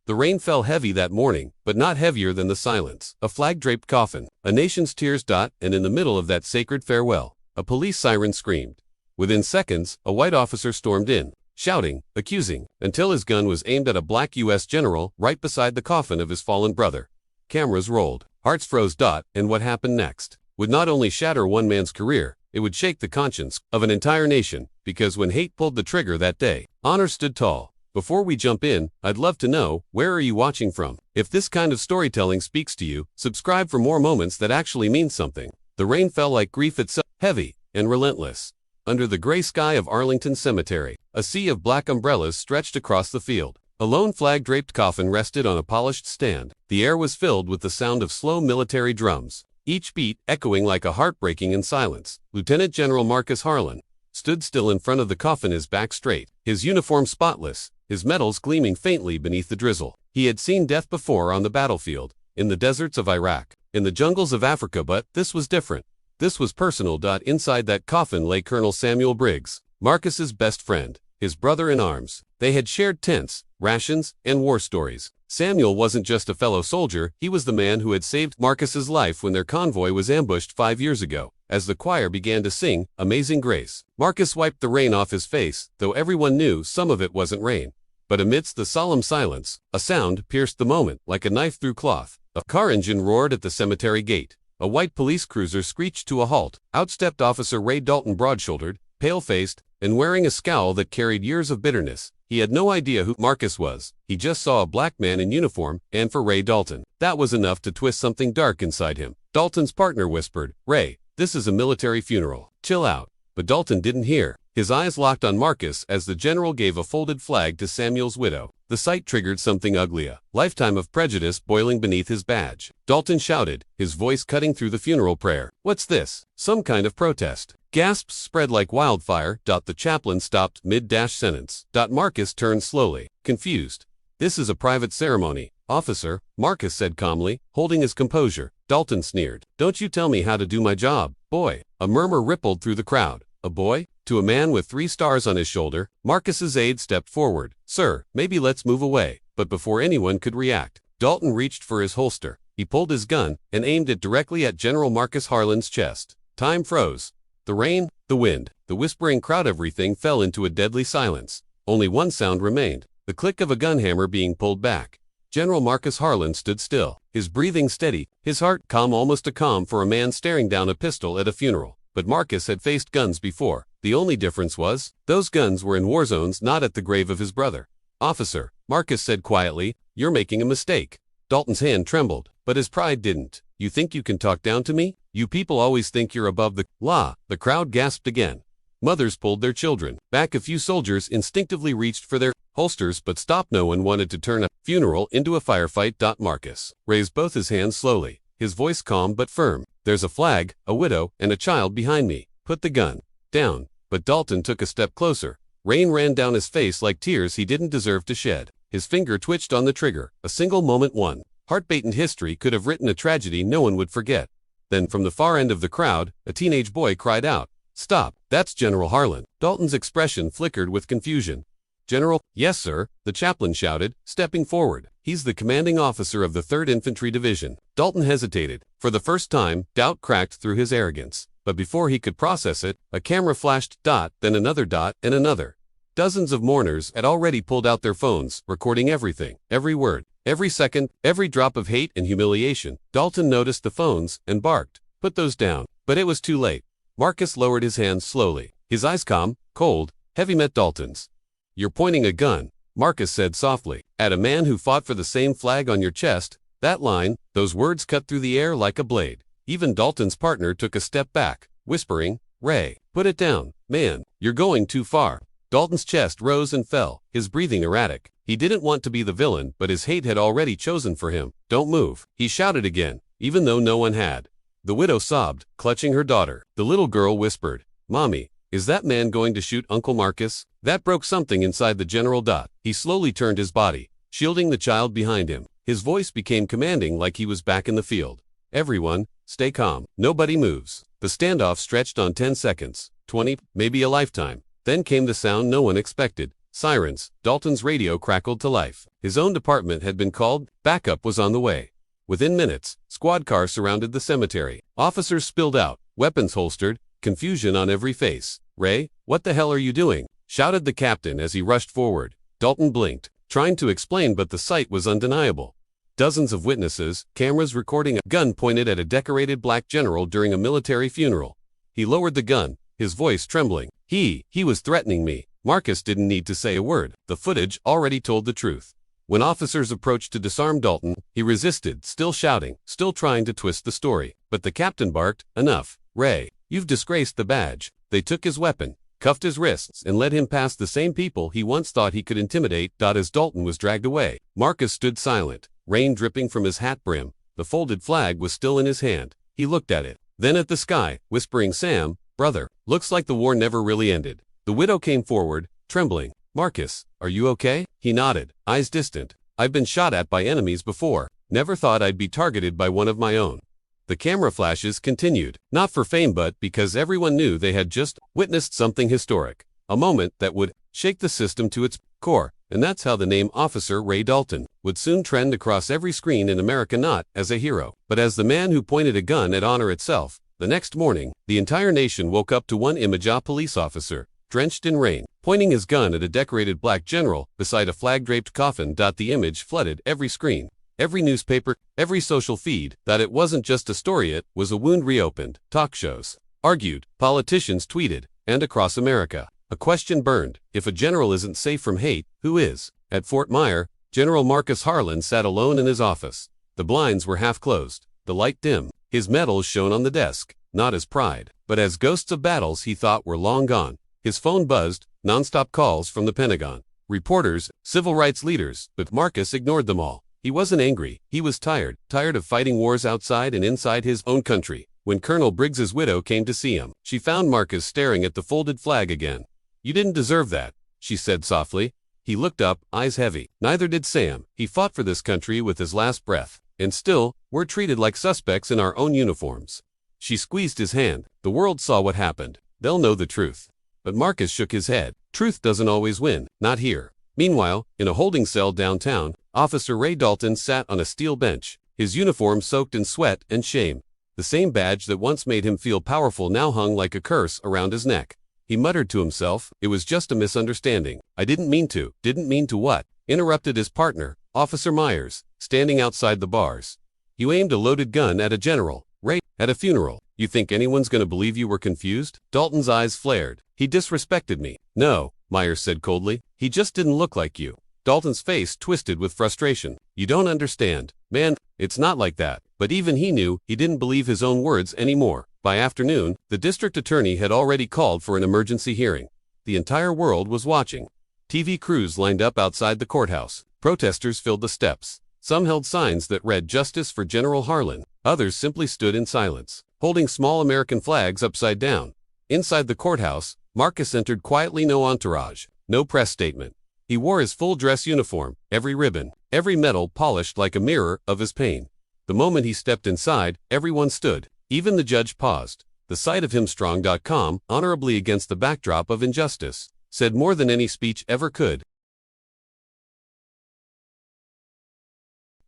The rain fell heavy that morning, but not heavier than the silence. A flag-draped coffin, a nation's tears. And in the middle of that sacred farewell, a police siren screamed. Within seconds, a white officer stormed in, shouting, accusing, until his gun was aimed at a Black U.S. general right beside the coffin of his fallen brother. Cameras rolled, hearts froze. And what happened next would not only shatter one man's career, it would shake the conscience of an entire nation, because when hate pulled the trigger that day, honor stood tall. Before we jump in, I'd love to know, where are you watching from? If this kind of storytelling speaks to you, subscribe for more moments that actually mean something. The rain fell like grief itself, heavy and relentless. Under the gray sky of Arlington Cemetery, a sea of black umbrellas stretched across the field. A lone flag-draped coffin rested on a polished stand. The air was filled with the sound of slow military drums, each beat echoing like a heartbreaking in silence. Lieutenant General Marcus Harlan stood still in front of the coffin, his back straight, his uniform spotless, his medals gleaming faintly beneath the drizzle. He had seen death before on the battlefield, in the deserts of Iraq, in the jungles of Africa, but this was different. This was personal. Inside that coffin lay Colonel Samuel Briggs, Marcus's best friend, his brother in arms. They had shared tents, rations, and war stories. Samuel wasn't just a fellow soldier, he was the man who had saved Marcus's life when their convoy was ambushed 5 years ago. As the choir began to sing Amazing Grace, Marcus wiped the rain off his face, though everyone knew some of it wasn't rain. But amidst the solemn silence, a sound pierced the moment like a knife through cloth. A car engine roared at the cemetery gate. A white police cruiser screeched to a halt. Out stepped Officer Ray Dalton, broad-shouldered, pale-faced, and wearing a scowl that carried years of bitterness. He had no idea who Marcus was. He just saw a black man in uniform, and for Ray Dalton, that was enough to twist something dark inside him. Dalton's partner whispered, "Ray, this is a military funeral. Chill out." But Dalton didn't hear. His eyes locked on Marcus as the general gave a folded flag to Samuel's widow. The sight triggered something ugly, a lifetime of prejudice boiling beneath his badge. Dalton shouted, his voice cutting through the funeral prayer. "What's this? Some kind of protest?" Gasps spread like wildfire. The chaplain stopped mid-sentence. Marcus turned slowly, confused. "This is a private ceremony, officer," Marcus said calmly, holding his composure. Dalton sneered. "Don't you tell me how to do my job, boy." A murmur rippled through the crowd. "A boy?" To a man with 3 stars on his shoulder, Marcus's aide stepped forward. "Sir, maybe let's move away." But before anyone could react, Dalton reached for his holster. He pulled his gun and aimed it directly at General Marcus Harlan's chest. Time froze. The rain, the wind, the whispering crowd, everything fell into a deadly silence. Only one sound remained, the click of a gun hammer being pulled back. General Marcus Harlan stood still, his breathing steady, his heart calm, almost a calm for a man staring down a pistol at a funeral. But Marcus had faced guns before. The only difference was, those guns were in war zones, not at the grave of his brother. "Officer," Marcus said quietly, "you're making a mistake." Dalton's hand trembled, but his pride didn't. "You think you can talk down to me? You people always think you're above the law." The crowd gasped again. Mothers pulled their children back. A few soldiers instinctively reached for their holsters but stopped. No one wanted to turn a funeral into a firefight. Marcus raised both his hands slowly, his voice calm but firm. "There's a flag, a widow, and a child behind me. Put the gun down." But Dalton took a step closer. Rain ran down his face like tears he didn't deserve to shed. His finger twitched on the trigger. A single moment, one heart-beaten history could have written a tragedy no one would forget. Then from the far end of the crowd, a teenage boy cried out, "Stop, that's General Harlan." Dalton's expression flickered with confusion. "General?" "Yes, sir," the chaplain shouted, stepping forward. "He's the commanding officer of the 3rd Infantry Division." Dalton hesitated. For the first time, doubt cracked through his arrogance. But before he could process it, a camera flashed, then another, and another. Dozens of mourners had already pulled out their phones, recording everything, every word, every second, every drop of hate and humiliation. Dalton noticed the phones and barked, "Put those down." But it was too late. Marcus lowered his hands slowly, his eyes calm, cold, heavy met Dalton's. "You're pointing a gun," Marcus said softly, "at a man who fought for the same flag on your chest." That line, those words cut through the air like a blade. Even Dalton's partner took a step back, whispering, "Ray, put it down, man, you're going too far." Dalton's chest rose and fell, his breathing erratic. He didn't want to be the villain, but his hate had already chosen for him. "Don't move," he shouted again, even though no one had. The widow sobbed, clutching her daughter. The little girl whispered, "Mommy, is that man going to shoot Uncle Marcus?" That broke something inside the general. He slowly turned his body, shielding the child behind him. His voice became commanding, like he was back in the field. "Everyone, stay calm. Nobody moves." The standoff stretched on 10 seconds, 20, maybe a lifetime. Then came the sound no one expected. Sirens. Dalton's radio crackled to life. His own department had been called. Backup was on the way. Within minutes, squad cars surrounded the cemetery. Officers spilled out, weapons holstered, confusion on every face. "Ray, what the hell are you doing?" shouted the captain as he rushed forward. Dalton blinked, trying to explain, but the sight was undeniable. Dozens of witnesses, cameras recording, a gun pointed at a decorated black general during a military funeral. He lowered the gun, his voice trembling. He was threatening me. Marcus didn't need to say a word. The footage already told the truth. When officers approached to disarm Dalton, he resisted, still shouting, still trying to twist the story. But the captain barked, "Enough, Ray. You've disgraced the badge." They took his weapon, cuffed his wrists, and led him past the same people he once thought he could intimidate. As Dalton was dragged away, Marcus stood silent, rain dripping from his hat brim. The folded flag was still in his hand. He looked at it, then at the sky, whispering, "Sam, brother, looks like the war never really ended." The widow came forward, trembling. "Marcus, are you okay?" He nodded, eyes distant. "I've been shot at by enemies before. Never thought I'd be targeted by one of my own." The camera flashes continued, not for fame but because everyone knew they had just witnessed something historic. A moment that would shake the system to its core. And that's how the name Officer Ray Dalton would soon trend across every screen in America, not as a hero, but as the man who pointed a gun at honor itself. The next morning, the entire nation woke up to one image: a police officer, drenched in rain, pointing his gun at a decorated black general beside a flag-draped coffin. The image flooded every screen, every newspaper, every social feed. That it wasn't just a story, it was a wound reopened. Talk shows argued, politicians tweeted, and across America, a question burned: if a general isn't safe from hate, who is? At Fort Myer, General Marcus Harlan sat alone in his office. The blinds were half closed, the light dim. His medals shone on the desk, not as pride, but as ghosts of battles he thought were long gone. His phone buzzed, nonstop calls from the Pentagon, reporters, civil rights leaders, but Marcus ignored them all. He wasn't angry, he was tired of fighting wars outside and inside his own country. When Colonel Briggs's widow came to see him, she found Marcus staring at the folded flag again. "You didn't deserve that," she said softly. He looked up, eyes heavy. "Neither did Sam. He fought for this country with his last breath. And still, we're treated like suspects in our own uniforms." She squeezed his hand. "The world saw what happened. They'll know the truth." But Marcus shook his head. Truth doesn't always win, not here. Meanwhile, in a holding cell downtown, Officer Ray Dalton sat on a steel bench, his uniform soaked in sweat and shame. The same badge that once made him feel powerful now hung like a curse around his neck. He muttered to himself, "It was just a misunderstanding. I didn't mean to." "Didn't mean to what?" interrupted his partner, Officer Myers, standing outside the bars. "You aimed a loaded gun at a general, Ray, at a funeral. You think anyone's gonna believe you were confused?" Dalton's eyes flared. "He disrespected me." "No," Myers said coldly. "He just didn't look like you." Dalton's face twisted with frustration. "You don't understand. Man, it's not like that." But even he knew he didn't believe his own words anymore. By afternoon, the district attorney had already called for an emergency hearing. The entire world was watching. TV crews lined up outside the courthouse. Protesters filled the steps. Some held signs that read "Justice for General Harlan." Others simply stood in silence, holding small American flags upside down. Inside the courthouse, Marcus entered quietly, no entourage, no press statement. He wore his full dress uniform, every ribbon, every medal polished like a mirror of his pain. The moment he stepped inside, everyone stood. Even the judge paused. The sight of him strong, calm, honorably against the backdrop of injustice, said more than any speech ever could.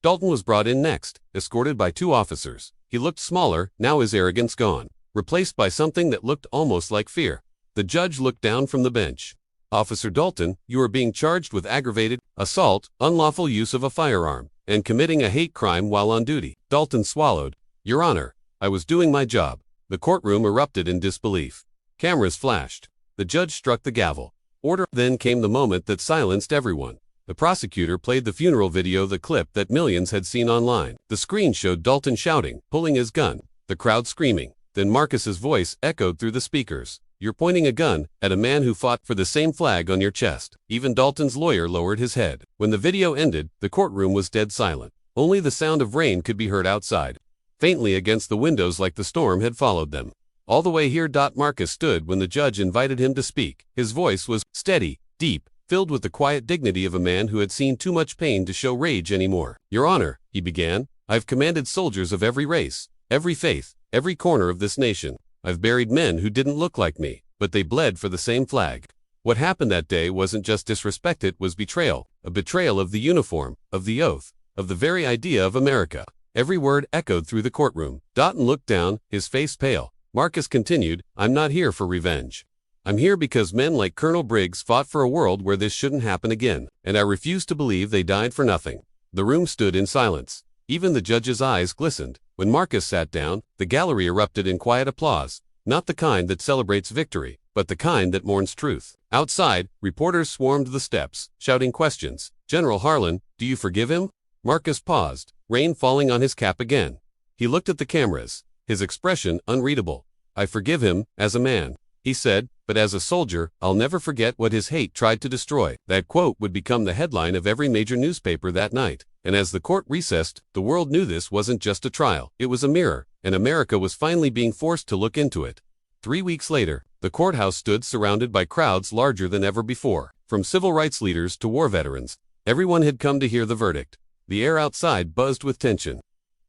Dalton was brought in next, escorted by 2 officers. He looked smaller, now his arrogance gone, replaced by something that looked almost like fear. The judge looked down from the bench. "Officer Dalton, you are being charged with aggravated assault, unlawful use of a firearm, and committing a hate crime while on duty." Dalton swallowed. "Your Honor, I was doing my job." The courtroom erupted in disbelief. Cameras flashed. The judge struck the gavel. Order. Then came the moment that silenced everyone. The prosecutor played the funeral video, the clip that millions had seen online. The screen showed Dalton shouting, pulling his gun, the crowd screaming. Then Marcus's voice echoed through the speakers. "You're pointing a gun at a man who fought for the same flag on your chest." Even Dalton's lawyer lowered his head. When the video ended, the courtroom was dead silent. Only the sound of rain could be heard outside, faintly against the windows like the storm had followed them. All the way here. Marcus stood when the judge invited him to speak. His voice was steady, deep, filled with the quiet dignity of a man who had seen too much pain to show rage anymore. "Your Honor," he began, "I've commanded soldiers of every race, every faith, every corner of this nation. I've buried men who didn't look like me, but they bled for the same flag. What happened that day wasn't just disrespect, it was betrayal, a betrayal of the uniform, of the oath, of the very idea of America. Every word echoed through the courtroom. Dalton looked down, his face pale. Marcus continued, I'm not here for revenge. I'm here because men like Colonel Briggs fought for a world where this shouldn't happen again, and I refuse to believe they died for nothing. The room stood in silence. Even the judge's eyes glistened. When Marcus sat down, the gallery erupted in quiet applause, not the kind that celebrates victory, but the kind that mourns truth. Outside, reporters swarmed the steps, shouting questions. General Harlan, do you forgive him? Marcus paused, rain falling on his cap again. He looked at the cameras, his expression unreadable. I forgive him, as a man, he said, but as a soldier, I'll never forget what his hate tried to destroy. That quote would become the headline of every major newspaper that night. And as the court recessed, the world knew this wasn't just a trial. It was a mirror, and America was finally being forced to look into it. 3 weeks later, the courthouse stood surrounded by crowds larger than ever before. From civil rights leaders to war veterans, everyone had come to hear the verdict. The air outside buzzed with tension,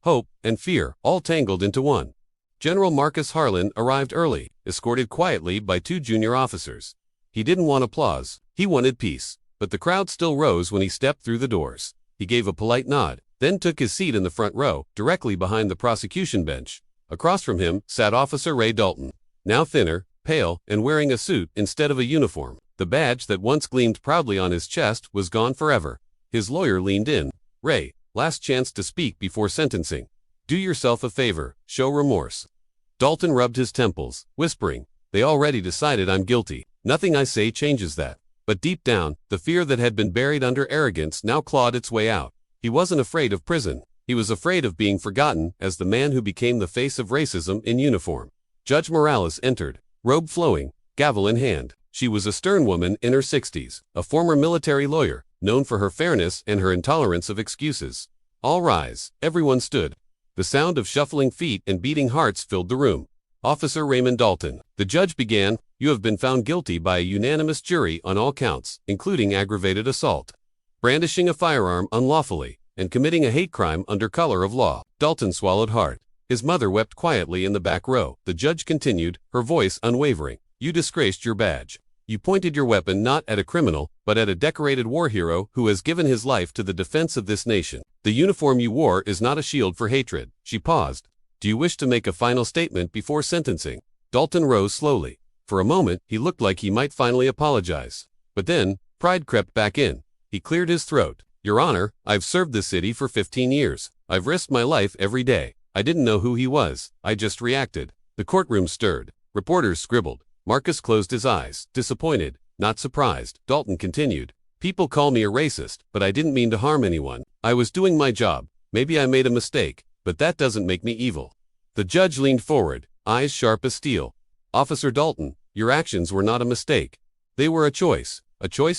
hope, and fear, all tangled into one. General Marcus Harlan arrived early, escorted quietly by 2 junior officers. He didn't want applause, he wanted peace, but the crowd still rose when he stepped through the doors. He gave a polite nod, then took his seat in the front row, directly behind the prosecution bench. Across from him sat Officer Ray Dalton, now thinner, pale, and wearing a suit instead of a uniform. The badge that once gleamed proudly on his chest was gone forever. His lawyer leaned in. Ray, last chance to speak before sentencing. Do yourself a favor, show remorse. Dalton rubbed his temples, whispering, they already decided I'm guilty. Nothing I say changes that. But deep down, the fear that had been buried under arrogance now clawed its way out. He wasn't afraid of prison. He was afraid of being forgotten as the man who became the face of racism in uniform. Judge Morales entered, robe flowing, gavel in hand. She was a stern woman in her 60s, a former military lawyer, known for her fairness and her intolerance of excuses. All rise. Everyone stood. The sound of shuffling feet and beating hearts filled the room. Officer Raymond Dalton. The judge began, you have been found guilty by a unanimous jury on all counts, including aggravated assault, brandishing a firearm unlawfully, and committing a hate crime under color of law. Dalton swallowed hard. His mother wept quietly in the back row. The judge continued, her voice unwavering. You disgraced your badge. You pointed your weapon not at a criminal, but at a decorated war hero who has given his life to the defense of this nation. The uniform you wore is not a shield for hatred. She paused. Do you wish to make a final statement before sentencing? Dalton rose slowly. For a moment, he looked like he might finally apologize. But then, pride crept back in. He cleared his throat. Your Honor, I've served this city for 15 years. I've risked my life every day. I didn't know who he was. I just reacted. The courtroom stirred. Reporters scribbled. Marcus closed his eyes, disappointed, not surprised. Dalton continued. People call me a racist, but I didn't mean to harm anyone. I was doing my job. Maybe I made a mistake, but that doesn't make me evil. The judge leaned forward, eyes sharp as steel. Officer Dalton, your actions were not a mistake. They were a choice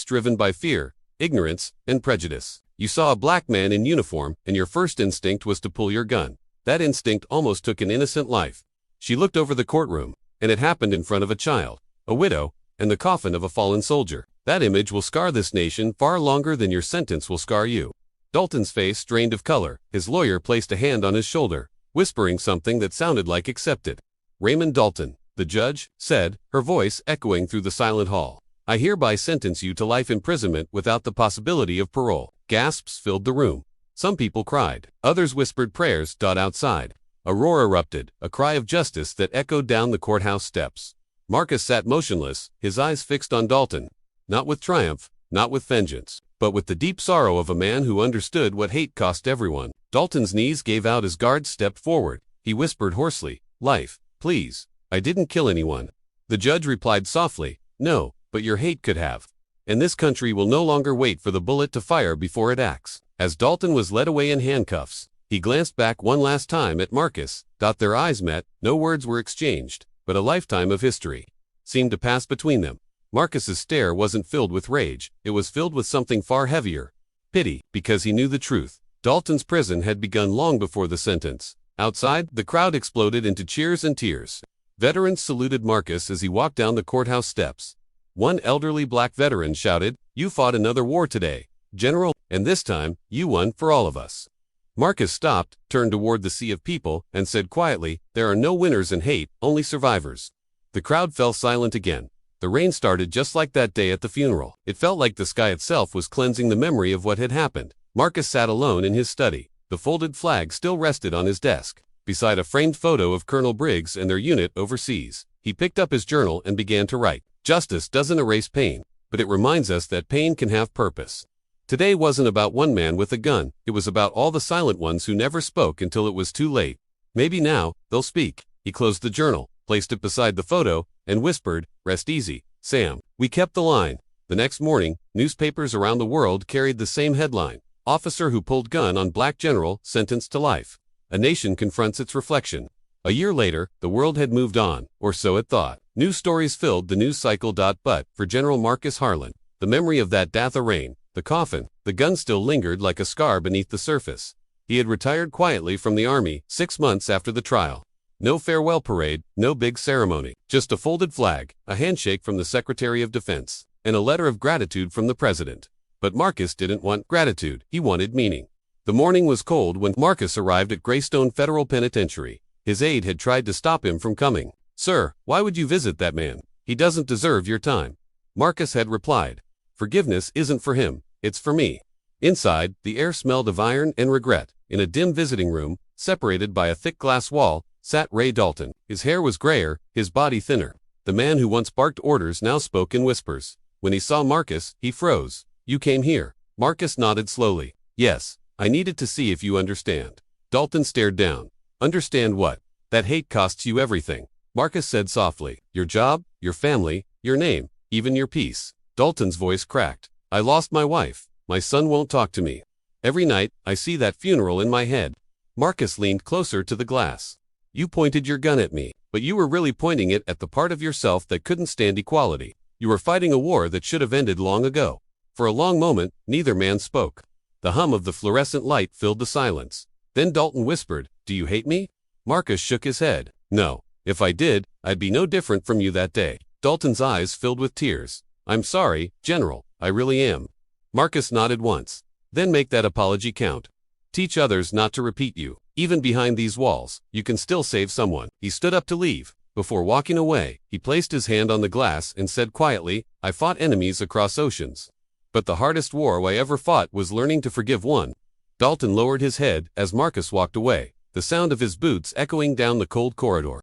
driven by fear, ignorance, and prejudice. You saw a black man in uniform, and your first instinct was to pull your gun. That instinct almost took an innocent life. She looked over the courtroom, and it happened in front of a child, a widow, and the coffin of a fallen soldier. That image will scar this nation far longer than your sentence will scar you. Dalton's face drained of color. His lawyer placed a hand on his shoulder, whispering something that sounded like accepted. Raymond Dalton, the judge, said, her voice echoing through the silent hall. I hereby sentence you to life imprisonment without the possibility of parole. Gasps filled the room. Some people cried. Others whispered prayers. Outside, a roar erupted, a cry of justice that echoed down the courthouse steps. Marcus sat motionless, his eyes fixed on Dalton. Not with triumph, not with vengeance, but with the deep sorrow of a man who understood what hate cost everyone. Dalton's knees gave out as guards stepped forward. He whispered hoarsely, life, please. I didn't kill anyone. The judge replied softly, no, but your hate could have. And this country will no longer wait for the bullet to fire before it acts. As Dalton was led away in handcuffs, he glanced back one last time at Marcus. Their eyes met, no words were exchanged, but a lifetime of history seemed to pass between them. Marcus's stare wasn't filled with rage, it was filled with something far heavier. Pity, because he knew the truth. Dalton's prison had begun long before the sentence. Outside, the crowd exploded into cheers and tears. Veterans saluted Marcus as he walked down the courthouse steps. One elderly black veteran shouted, you fought another war today, General, and this time, you won for all of us. Marcus stopped, turned toward the sea of people, and said quietly, there are no winners in hate, only survivors. The crowd fell silent again. The rain started just like that day at the funeral. It felt like the sky itself was cleansing the memory of what had happened. Marcus sat alone in his study. The folded flag still rested on his desk, beside a framed photo of Colonel Briggs and their unit overseas. He picked up his journal and began to write. Justice doesn't erase pain, but it reminds us that pain can have purpose. Today wasn't about one man with a gun. It was about all the silent ones who never spoke until it was too late. Maybe now, they'll speak. He closed the journal, placed it beside the photo, and whispered, "Rest easy, Sam." We kept the line. The next morning, newspapers around the world carried the same headline. Officer who pulled gun on black general sentenced to life. A nation confronts its reflection. A year later, the world had moved on, or so it thought. New stories filled the news cycle. But, for General Marcus Harlan, the memory of that death arraign, the coffin, the gun still lingered like a scar beneath the surface. He had retired quietly from the army 6 months after the trial. No farewell parade, no big ceremony, just a folded flag, a handshake from the Secretary of Defense, and a letter of gratitude from the President. But Marcus didn't want gratitude, he wanted meaning. The morning was cold when Marcus arrived at Greystone Federal Penitentiary. His aide had tried to stop him from coming. "Sir, why would you visit that man? He doesn't deserve your time." Marcus had replied, "Forgiveness isn't for him, it's for me." Inside, the air smelled of iron and regret. In a dim visiting room, separated by a thick glass wall, sat Ray Dalton. His hair was grayer, his body thinner. The man who once barked orders now spoke in whispers. When he saw Marcus, he froze. "You came here." Marcus nodded slowly. "Yes, I needed to see if you understand." Dalton stared down. "Understand what?" "That hate costs you everything," Marcus said softly. "Your job, your family, your name, even your peace." Dalton's voice cracked. "I lost my wife. My son won't talk to me. Every night, I see that funeral in my head." Marcus leaned closer to the glass. "You pointed your gun at me, but you were really pointing it at the part of yourself that couldn't stand equality. You were fighting a war that should have ended long ago." For a long moment, neither man spoke. The hum of the fluorescent light filled the silence. Then Dalton whispered, "Do you hate me?" Marcus shook his head. "No. If I did, I'd be no different from you that day." Dalton's eyes filled with tears. "I'm sorry, General, I really am." Marcus nodded once. "Then make that apology count. Teach others not to repeat you. Even behind these walls, you can still save someone." He stood up to leave. Before walking away, he placed his hand on the glass and said quietly, "I fought enemies across oceans. But the hardest war I ever fought was learning to forgive one." Dalton lowered his head as Marcus walked away, the sound of his boots echoing down the cold corridor.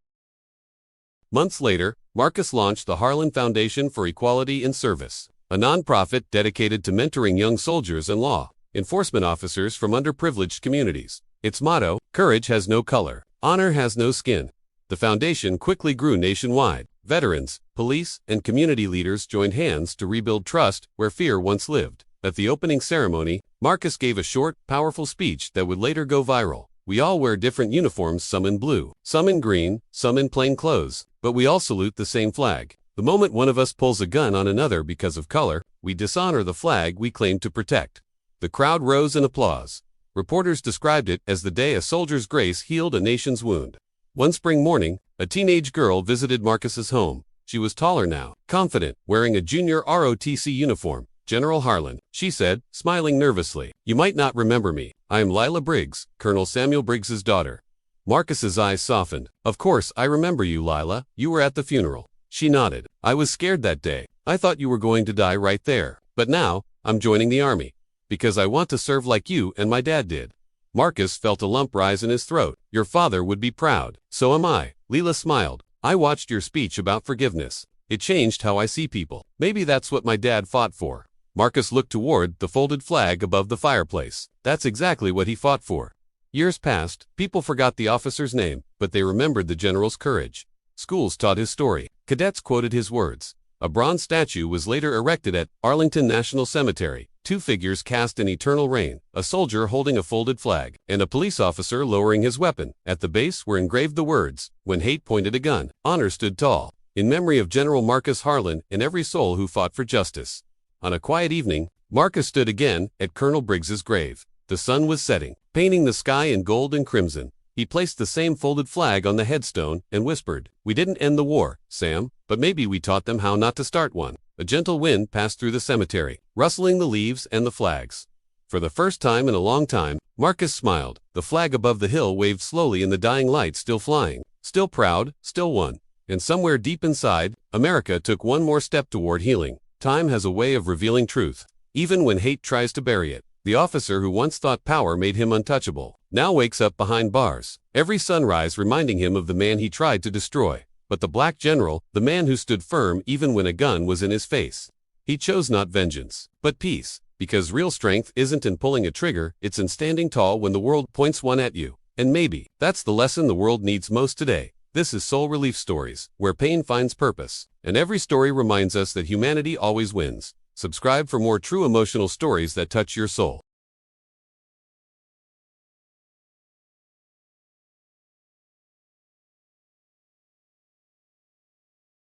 Months later, Marcus launched the Harlan Foundation for Equality in Service, a nonprofit dedicated to mentoring young soldiers and law enforcement officers from underprivileged communities. Its motto, "Courage has no color, honor has no skin." The foundation quickly grew nationwide. Veterans, police, and community leaders joined hands to rebuild trust where fear once lived. At the opening ceremony, Marcus gave a short, powerful speech that would later go viral. "We all wear different uniforms, some in blue, some in green, some in plain clothes, but we all salute the same flag. The moment one of us pulls a gun on another because of color, we dishonor the flag we claim to protect." The crowd rose in applause. Reporters described it as the day a soldier's grace healed a nation's wound. One spring morning, a teenage girl visited Marcus's home. She was taller now, confident, wearing a junior ROTC uniform. "General Harlan," she said, smiling nervously. "You might not remember me. I am Lila Briggs, Colonel Samuel Briggs's daughter." Marcus's eyes softened. "Of course, I remember you, Lila. You were at the funeral." She nodded. "I was scared that day. I thought you were going to die right there. But now, I'm joining the army. Because I want to serve like you and my dad did." Marcus felt a lump rise in his throat. "Your father would be proud. So am I." Lila smiled. "I watched your speech about forgiveness. It changed how I see people. Maybe that's what my dad fought for." Marcus looked toward the folded flag above the fireplace. That's exactly what he fought for. Years passed, people forgot the officer's name, but they remembered the general's courage. Schools taught his story. Cadets quoted his words. A bronze statue was later erected at Arlington National Cemetery. Two figures cast in eternal rain, a soldier holding a folded flag, and a police officer lowering his weapon. At the base were engraved the words, "When hate pointed a gun, honor stood tall," in memory of General Marcus Harlan and every soul who fought for justice. On a quiet evening, Marcus stood again at Colonel Briggs's grave. The sun was setting, painting the sky in gold and crimson. He placed the same folded flag on the headstone and whispered, "We didn't end the war, Sam, but maybe we taught them how not to start one." A gentle wind passed through the cemetery, rustling the leaves and the flags. For the first time in a long time, Marcus smiled. The flag above the hill waved slowly in the dying light, still flying, still proud, still one. And somewhere deep inside, America took one more step toward healing. Time has a way of revealing truth, even when hate tries to bury it. The officer who once thought power made him untouchable now wakes up behind bars, every sunrise reminding him of the man he tried to destroy. But the black general, the man who stood firm even when a gun was in his face, he chose not vengeance, but peace, because real strength isn't in pulling a trigger, it's in standing tall when the world points one at you. And maybe that's the lesson the world needs most today. This is Soul Relief Stories, where pain finds purpose, and every story reminds us that humanity always wins. Subscribe for more true emotional stories that touch your soul.